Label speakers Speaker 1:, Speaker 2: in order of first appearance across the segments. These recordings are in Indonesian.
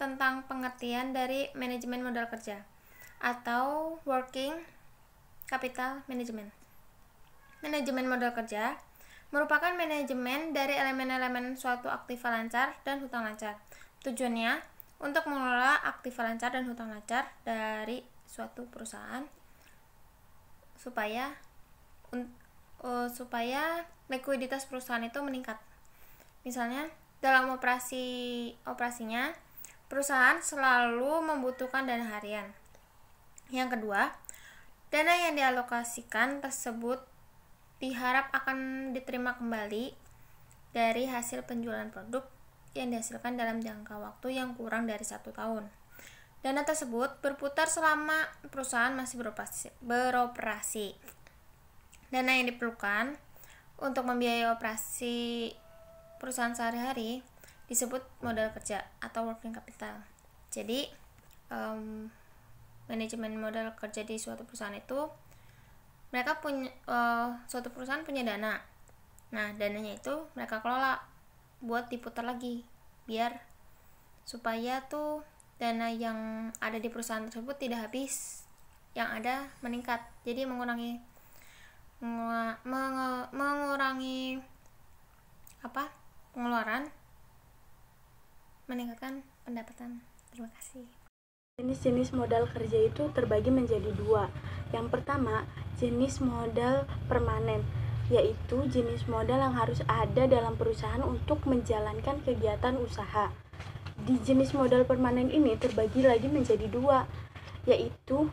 Speaker 1: tentang pengertian dari manajemen modal kerja atau working capital management. Manajemen modal kerja merupakan manajemen dari elemen-elemen suatu aktiva lancar dan hutang lancar. Tujuannya untuk mengelola aktiva lancar dan hutang lancar dari suatu perusahaan supaya likuiditas perusahaan itu meningkat. Misalnya, dalam operasinya, perusahaan selalu membutuhkan dana harian. Yang kedua, dana yang dialokasikan tersebut diharap akan diterima kembali dari hasil penjualan produk yang dihasilkan dalam jangka waktu yang kurang dari 1 tahun. Dana tersebut berputar selama perusahaan masih beroperasi. Dana yang diperlukan untuk membiayai operasi perusahaan sehari-hari disebut modal kerja atau working capital. Jadi, manajemen modal kerja di suatu perusahaan itu suatu perusahaan punya dana. Nah, dananya itu mereka kelola buat diputar lagi biar supaya tuh dana yang ada di perusahaan tersebut tidak habis, yang ada meningkat. Jadi mengurangi pengeluaran, meningkatkan pendapatan. Terima kasih.
Speaker 2: Jenis-jenis modal kerja itu terbagi menjadi 2. Yang pertama, jenis modal permanen, yaitu jenis modal yang harus ada dalam perusahaan untuk menjalankan kegiatan usaha. Di jenis modal permanen ini terbagi lagi menjadi 2, yaitu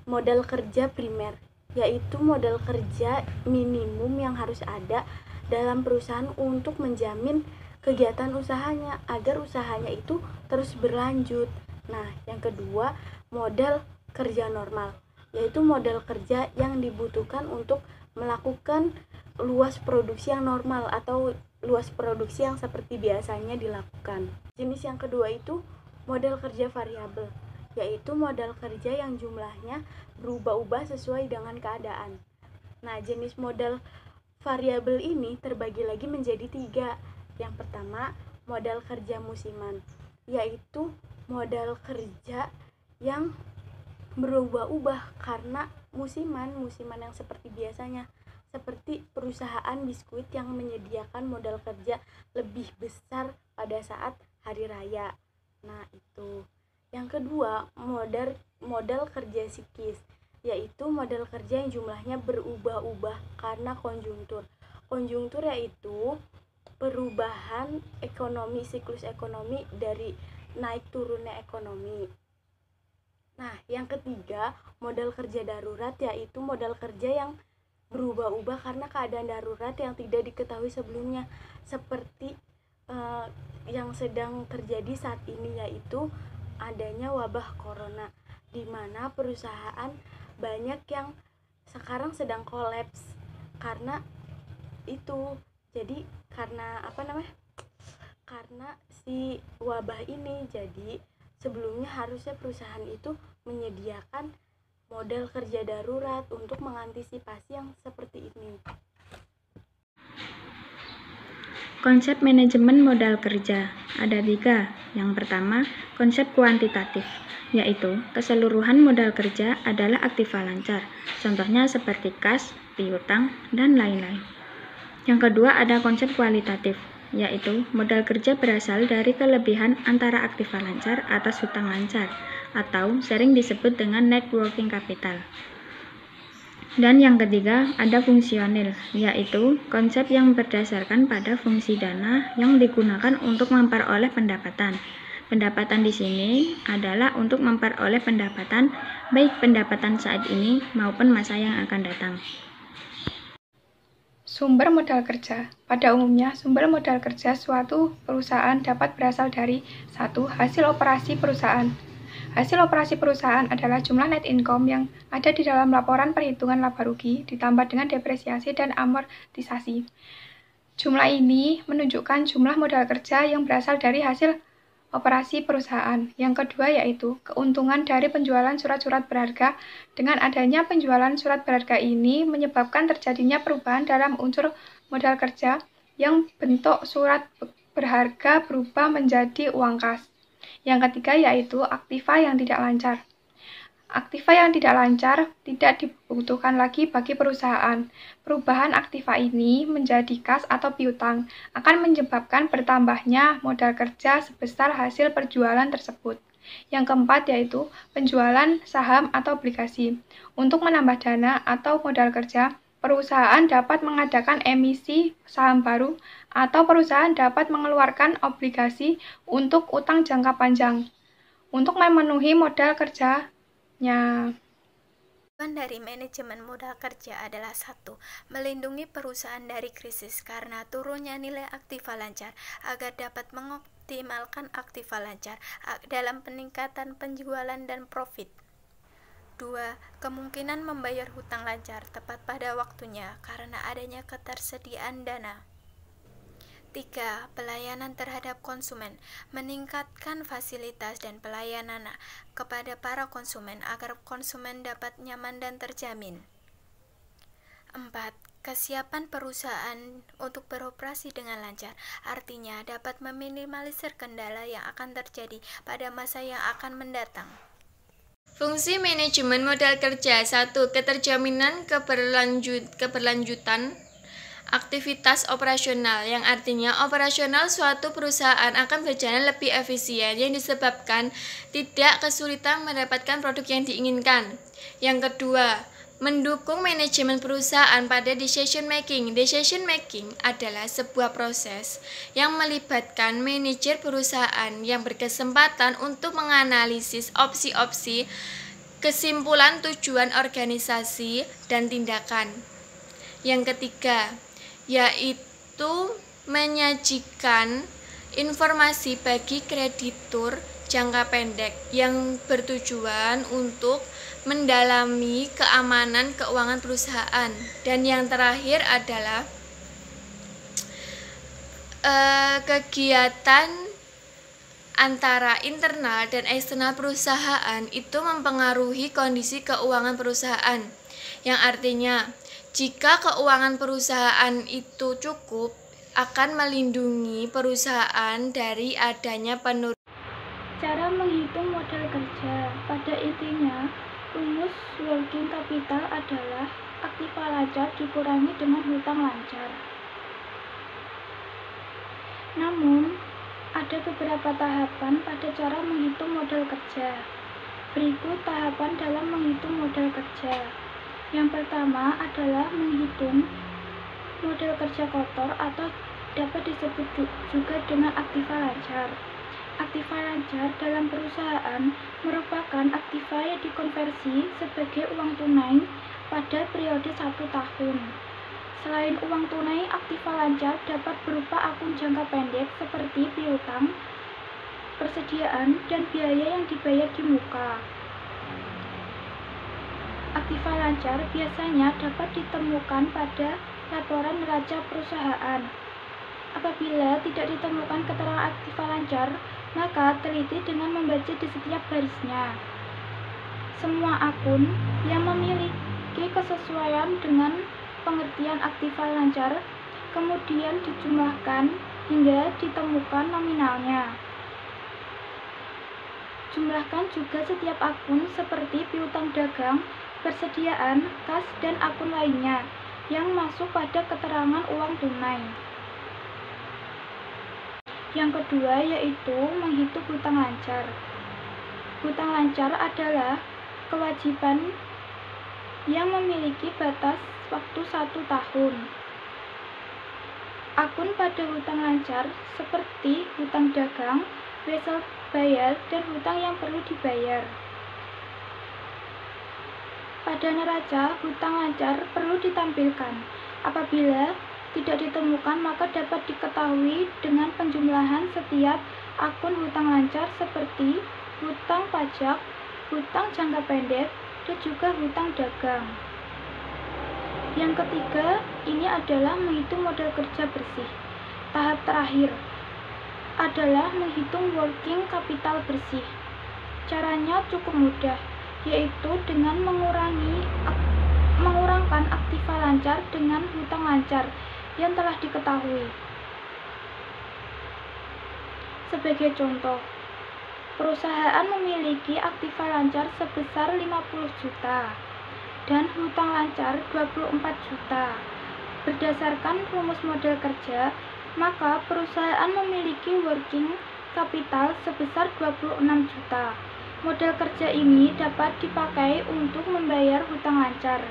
Speaker 2: modal kerja primer, yaitu modal kerja minimum yang harus ada dalam perusahaan untuk menjamin kegiatan usahanya agar usahanya itu terus berlanjut. Nah, yang kedua, modal kerja normal, yaitu modal kerja yang dibutuhkan untuk melakukan luas produksi yang normal atau luas produksi yang seperti biasanya dilakukan. Jenis yang kedua itu modal kerja variabel, yaitu modal kerja yang jumlahnya berubah-ubah sesuai dengan keadaan. Nah, jenis modal variabel ini terbagi lagi menjadi 3. Yang pertama, modal kerja musiman, yaitu modal kerja yang berubah-ubah karena musiman yang seperti biasanya, seperti perusahaan biskuit yang menyediakan modal kerja lebih besar pada saat hari raya. Nah, itu. Yang kedua, modal kerja sikis, yaitu modal kerja yang jumlahnya berubah-ubah karena konjungtur. Konjungtur yaitu perubahan ekonomi, siklus ekonomi dari naik turunnya ekonomi. Nah, yang ketiga, modal kerja darurat, yaitu modal kerja yang berubah-ubah karena keadaan darurat yang tidak diketahui sebelumnya, seperti yang sedang terjadi saat ini, yaitu adanya wabah corona, di mana perusahaan banyak yang sekarang sedang kolaps karena itu. Jadi karena si wabah ini, jadi sebelumnya harusnya perusahaan itu menyediakan modal kerja darurat untuk mengantisipasi yang seperti ini.
Speaker 3: Konsep manajemen modal kerja ada 3. Yang pertama, konsep kuantitatif, yaitu keseluruhan modal kerja adalah aktiva lancar, contohnya seperti kas, piutang, dan lain-lain. Yang kedua, ada konsep kualitatif, yaitu modal kerja berasal dari kelebihan antara aktiva lancar atas hutang lancar, atau sering disebut dengan net working capital. Dan yang ketiga, ada fungsional, yaitu konsep yang berdasarkan pada fungsi dana yang digunakan untuk memperoleh pendapatan. Pendapatan di sini adalah untuk memperoleh pendapatan, baik pendapatan saat ini maupun masa yang akan datang.
Speaker 4: Sumber modal kerja. Pada umumnya, sumber modal kerja suatu perusahaan dapat berasal dari 1. Hasil operasi perusahaan. Hasil operasi perusahaan adalah jumlah net income yang ada di dalam laporan perhitungan laba rugi ditambah dengan depresiasi dan amortisasi. Jumlah ini menunjukkan jumlah modal kerja yang berasal dari hasil operasi perusahaan. Yang kedua yaitu keuntungan dari penjualan surat-surat berharga. Dengan adanya penjualan surat berharga ini menyebabkan terjadinya perubahan dalam unsur modal kerja yang bentuk surat berharga berubah menjadi uang kas. Yang ketiga yaitu aktiva yang tidak lancar. Aktiva yang tidak lancar tidak dibutuhkan lagi bagi perusahaan. Perubahan aktiva ini menjadi kas atau piutang akan menyebabkan bertambahnya modal kerja sebesar hasil perjualan tersebut. Yang keempat yaitu penjualan saham atau obligasi. Untuk menambah dana atau modal kerja, perusahaan dapat mengadakan emisi saham baru atau perusahaan dapat mengeluarkan obligasi untuk utang jangka panjang. Untuk memenuhi modal kerja
Speaker 5: Tujuan dari manajemen modal kerja adalah 1. Melindungi perusahaan dari krisis karena turunnya nilai aktiva lancar agar dapat mengoptimalkan aktiva lancar dalam peningkatan penjualan dan profit. 2. Kemungkinan membayar hutang lancar tepat pada waktunya karena adanya ketersediaan dana. 3. Pelayanan terhadap konsumen, meningkatkan fasilitas dan pelayanan kepada para konsumen agar konsumen dapat nyaman dan terjamin. 4. Kesiapan perusahaan untuk beroperasi dengan lancar, artinya dapat meminimalisir kendala yang akan terjadi pada masa yang akan mendatang.
Speaker 1: Fungsi manajemen modal kerja. 1. Keterjaminan keberlanjutan aktivitas operasional, yang artinya operasional suatu perusahaan akan berjalan lebih efisien yang disebabkan tidak kesulitan mendapatkan produk yang diinginkan. Yang kedua, mendukung manajemen perusahaan pada decision making. Decision making adalah sebuah proses yang melibatkan manajer perusahaan yang berkesempatan untuk menganalisis opsi-opsi, kesimpulan tujuan organisasi, dan tindakan. Yang ketiga, yaitu menyajikan informasi bagi kreditur jangka pendek yang bertujuan untuk mendalami keamanan keuangan perusahaan. Dan yang terakhir adalah kegiatan antara internal dan eksternal perusahaan itu mempengaruhi kondisi keuangan perusahaan, yang artinya jika keuangan perusahaan itu cukup, akan melindungi perusahaan dari adanya penurunan.
Speaker 2: Cara menghitung modal kerja. Pada intinya, rumus working capital adalah aktiva lancar dikurangi dengan hutang lancar. Namun, ada beberapa tahapan pada cara menghitung modal kerja. Berikut tahapan dalam menghitung modal kerja. Yang pertama adalah menghitung modal kerja kotor atau dapat disebut juga dengan aktiva lancar. Aktiva lancar dalam perusahaan merupakan aktiva yang dikonversi sebagai uang tunai pada periode 1 tahun. Selain uang tunai, aktiva lancar dapat berupa akun jangka pendek seperti piutang, persediaan, dan biaya yang dibayar di muka. Aktiva lancar biasanya dapat ditemukan pada laporan neraca perusahaan. Apabila tidak ditemukan keterangan aktiva lancar, maka teliti dengan membaca di setiap barisnya. Semua akun yang memiliki kesesuaian dengan pengertian aktiva lancar kemudian dijumlahkan hingga ditemukan nominalnya. Jumlahkan juga setiap akun seperti piutang dagang, persediaan, kas, dan akun lainnya yang masuk pada keterangan uang tunai. Yang kedua yaitu menghitung hutang lancar. Hutang lancar adalah kewajiban yang memiliki batas waktu 1 tahun. Akun pada hutang lancar seperti hutang dagang, wesel bayar, dan hutang yang perlu dibayar. Pada neraca, hutang lancar perlu ditampilkan. Apabila tidak ditemukan, maka dapat diketahui dengan penjumlahan setiap akun hutang lancar seperti hutang pajak, hutang jangka pendek, dan juga hutang dagang. Yang ketiga, ini adalah menghitung modal kerja bersih. Tahap terakhir adalah menghitung working capital bersih. Caranya cukup mudah, yaitu dengan mengurangkan aktiva lancar dengan hutang lancar yang telah diketahui. Sebagai contoh,
Speaker 3: perusahaan memiliki aktiva lancar sebesar 50 juta dan hutang lancar 24 juta. Berdasarkan rumus model kerja, maka perusahaan memiliki working capital sebesar 26 juta. Model kerja ini dapat dipakai untuk membayar hutang lancar.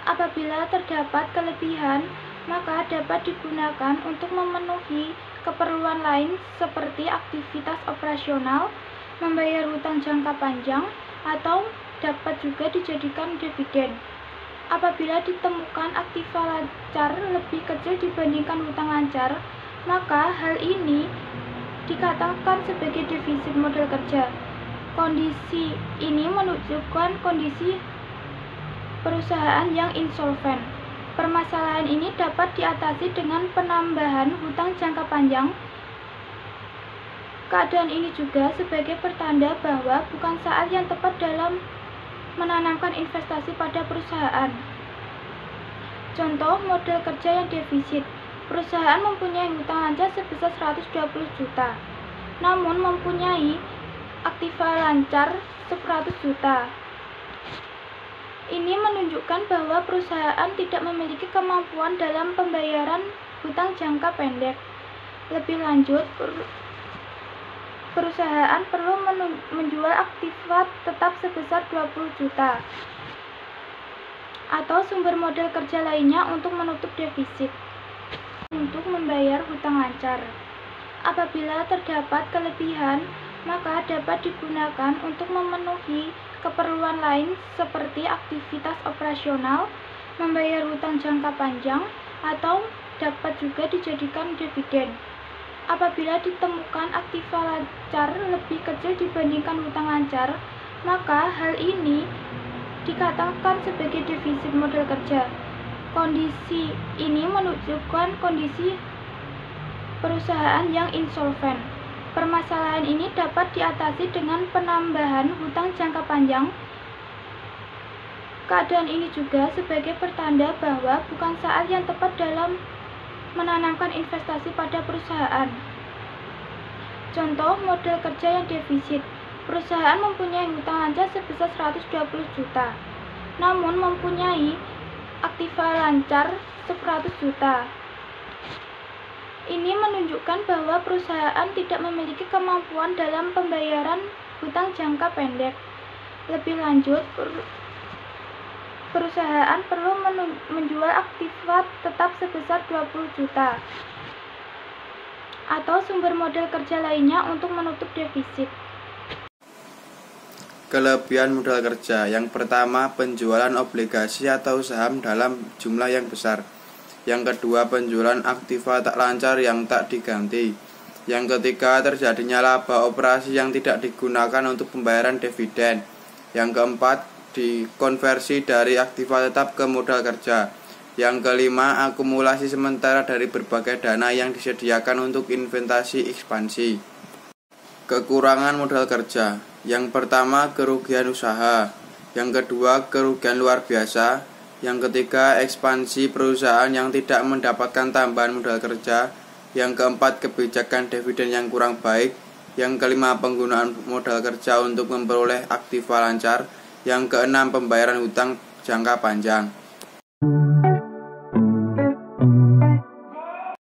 Speaker 3: Apabila terdapat kelebihan, maka dapat digunakan untuk memenuhi keperluan lain seperti aktivitas operasional, membayar hutang jangka panjang, atau dapat juga dijadikan dividen. Apabila ditemukan aktiva lancar lebih kecil dibandingkan hutang lancar, maka hal ini dikatakan sebagai defisit model kerja. Kondisi ini menunjukkan kondisi perusahaan yang insolven. Permasalahan ini dapat diatasi dengan penambahan hutang jangka panjang. Keadaan ini juga sebagai pertanda bahwa bukan saat yang tepat dalam menanamkan investasi pada perusahaan. Contoh model kerja yang defisit. Perusahaan mempunyai hutang lancar sebesar 120 juta, namun mempunyai aktiva lancar 100 juta. Ini menunjukkan bahwa perusahaan tidak memiliki kemampuan dalam pembayaran hutang jangka pendek. Lebih lanjut, perusahaan perlu menjual aktiva tetap sebesar 20 juta atau sumber modal kerja lainnya untuk menutup defisit untuk membayar hutang lancar. Apabila terdapat kelebihan, maka dapat digunakan untuk memenuhi keperluan lain seperti aktivitas operasional, membayar hutang jangka panjang, atau dapat juga dijadikan dividen. Apabila ditemukan aktiva lancar lebih kecil dibandingkan hutang lancar, maka hal ini dikatakan sebagai defisit model kerja. Kondisi ini menunjukkan kondisi perusahaan yang insolven. Permasalahan ini dapat diatasi dengan penambahan hutang jangka panjang. Keadaan ini juga sebagai pertanda bahwa bukan saat yang tepat dalam menanamkan investasi pada perusahaan. Contoh model kerja yang defisit. Perusahaan mempunyai hutang lancar sebesar 120 juta, namun mempunyai aktiva lancar 100 juta. Ini menunjukkan bahwa perusahaan tidak memiliki kemampuan dalam pembayaran hutang jangka pendek. Lebih lanjut, perusahaan perlu menjual aktiva tetap sebesar 20 juta atau sumber modal kerja lainnya untuk menutup defisit.
Speaker 6: Kelebihan modal kerja. Yang pertama, penjualan obligasi atau saham dalam jumlah yang besar. Yang kedua, penjualan aktiva tak lancar yang tak diganti. Yang ketiga, terjadinya laba operasi yang tidak digunakan untuk pembayaran dividen. Yang keempat, dikonversi dari aktiva tetap ke modal kerja. Yang kelima, akumulasi sementara dari berbagai dana yang disediakan untuk investasi ekspansi. Kekurangan modal kerja. Yang pertama, kerugian usaha. Yang kedua, kerugian luar biasa. Yang ketiga, ekspansi perusahaan yang tidak mendapatkan tambahan modal kerja. Yang keempat, kebijakan dividen yang kurang baik. Yang kelima, penggunaan modal kerja untuk memperoleh aktiva lancar. Yang keenam, pembayaran hutang jangka panjang.